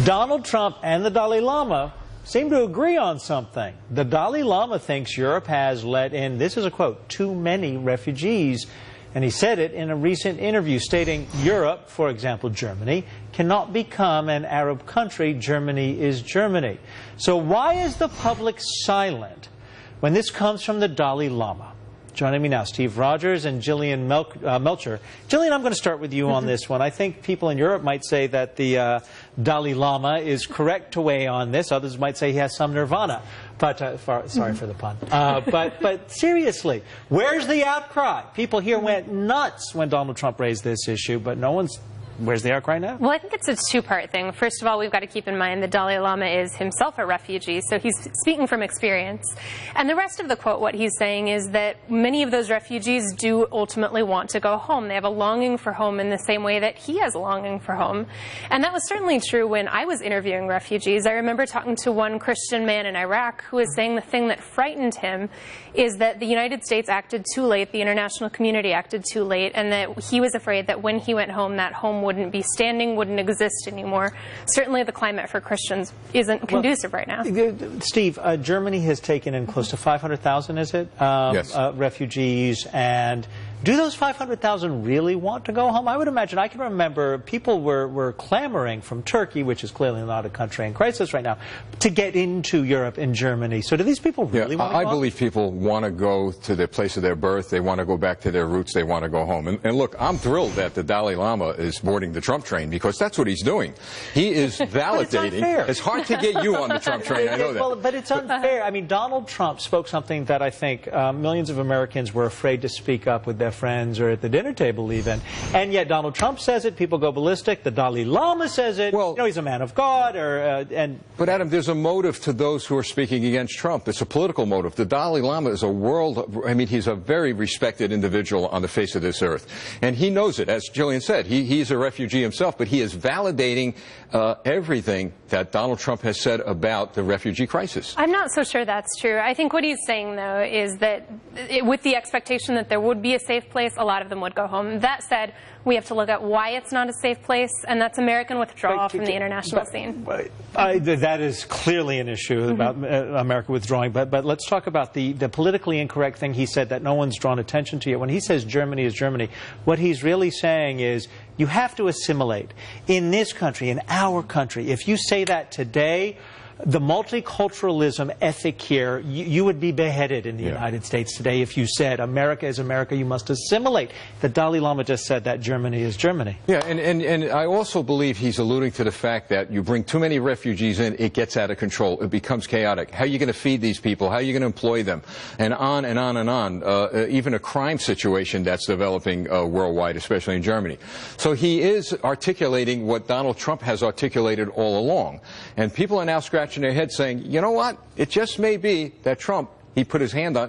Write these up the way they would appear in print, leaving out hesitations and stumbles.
Donald Trump and the Dalai Lama seem to agree on something. The Dalai Lama thinks Europe has let in, this is a quote, too many refugees. And he said it in a recent interview, stating Europe, for example Germany, cannot become an Arab country. Germany is Germany. So why is the public silent when this comes from the Dalai Lama? Joining me now, Steve Rogers and Gillian Melcher. Gillian, I'm going to start with you on this one. I think people in Europe might say that the Dalai Lama is correct to weigh on this. Others might say he has some nirvana. But sorry for the pun. But seriously, where's the outcry? People here went nuts when Donald Trump raised this issue, but no one's... Where's the outcry now? Well, I think it's a two-part thing. First of all, we've got to keep in mind the Dalai Lama is himself a refugee, so he's speaking from experience. And the rest of the quote, what he's saying is that many of those refugees do ultimately want to go home. They have a longing for home in the same way that he has a longing for home. And that was certainly true when I was interviewing refugees. I remember talking to one Christian man in Iraq who was saying the thing that frightened him is that the United States acted too late, the international community acted too late, and that he was afraid that when he went home, that home wouldn't be standing, wouldn't exist anymore. Certainly the climate for Christians isn't conducive right now. Steve, Germany has taken in close to 500,000, is it? Yes. Refugees. And do those 500,000 really want to go home? I would imagine, I can remember people were clamoring from Turkey, which is clearly not a country in crisis right now, to get into Europe and Germany. So do these people really want to go home? I believe people want to go to their place of their birth. They want to go back to their roots. They want to go home. And look, I'm thrilled that the Dalai Lama is boarding the Trump train, because that's what he's doing. He is validating. It's hard to get you on the Trump train, I know that. Well, but it's unfair. I mean, Donald Trump spoke something that I think millions of Americans were afraid to speak up with their friends or at the dinner table even. And yet Donald Trump says it, people go ballistic. The Dalai Lama says it. Well, you know, he's a man of God. But Adam, there's a motive to those who are speaking against Trump. It's a political motive. The Dalai Lama is he's a very respected individual on the face of this earth. And he knows it. As Gillian said, he's a refugee himself, but he is validating everything that Donald Trump has said about the refugee crisis. I'm not so sure that's true. I think what he's saying, though, is that with the expectation that there would be a safe place, a lot of them would go home. That said, we have to look at why it's not a safe place, and that's American withdrawal from the international scene. That is clearly an issue about America withdrawing, but let's talk about the politically incorrect thing he said that no one's drawn attention to yet. When he says Germany is Germany, what he's really saying is you have to assimilate. In this country, in our country, if you say that today, the multiculturalism ethic here, you would be beheaded in the United States today if you said America is America, you must assimilate. The Dalai Lama just said that Germany is Germany. Yeah, and I also believe he's alluding to the fact that you bring too many refugees in, it gets out of control, it becomes chaotic. How are you going to feed these people? How are you going to employ them? And on and on and on. Even a crime situation that's developing worldwide, especially in Germany. So he is articulating what Donald Trump has articulated all along. And people are now scratching their head saying, you know what, it just may be that Trump, he's put his hand on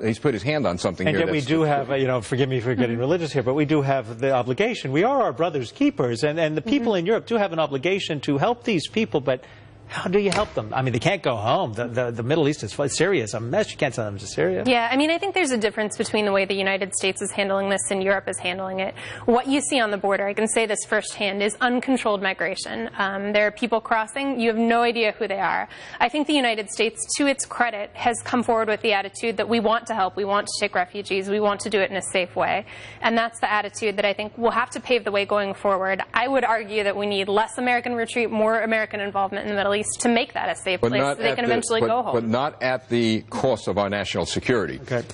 something and here. And yet we do have, you know, forgive me for getting religious here, but we do have the obligation. We are our brother's keepers, and the people in Europe do have an obligation to help these people, but how do you help them? I mean, they can't go home. The Middle East is Syria is a mess. You can't send them to Syria. Yeah, I mean, I think there's a difference between the way the United States is handling this and Europe is handling it. What you see on the border, I can say this firsthand, is uncontrolled migration. There are people crossing. You have no idea who they are. I think the United States, to its credit, has come forward with the attitude that we want to help, we want to take refugees, we want to do it in a safe way. And that's the attitude that I think will have to pave the way going forward. I would argue that we need less American retreat, more American involvement in the Middle East to make that a safe place so they can eventually go home. But not at the cost of our national security. Okay.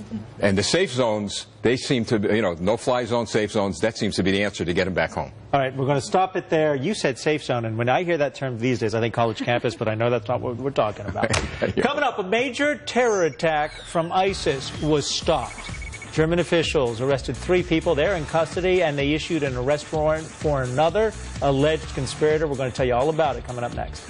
And the safe zones, they seem to be, you know, no-fly zone, safe zones, that seems to be the answer to get them back home. All right, we're going to stop it there. You said safe zone, and when I hear that term these days, I think college campus, but I know that's not what we're talking about. Coming up, a major terror attack from ISIS was stopped. German officials arrested 3 people. They're in custody, and they issued an arrest warrant for another alleged conspirator. We're going to tell you all about it coming up next.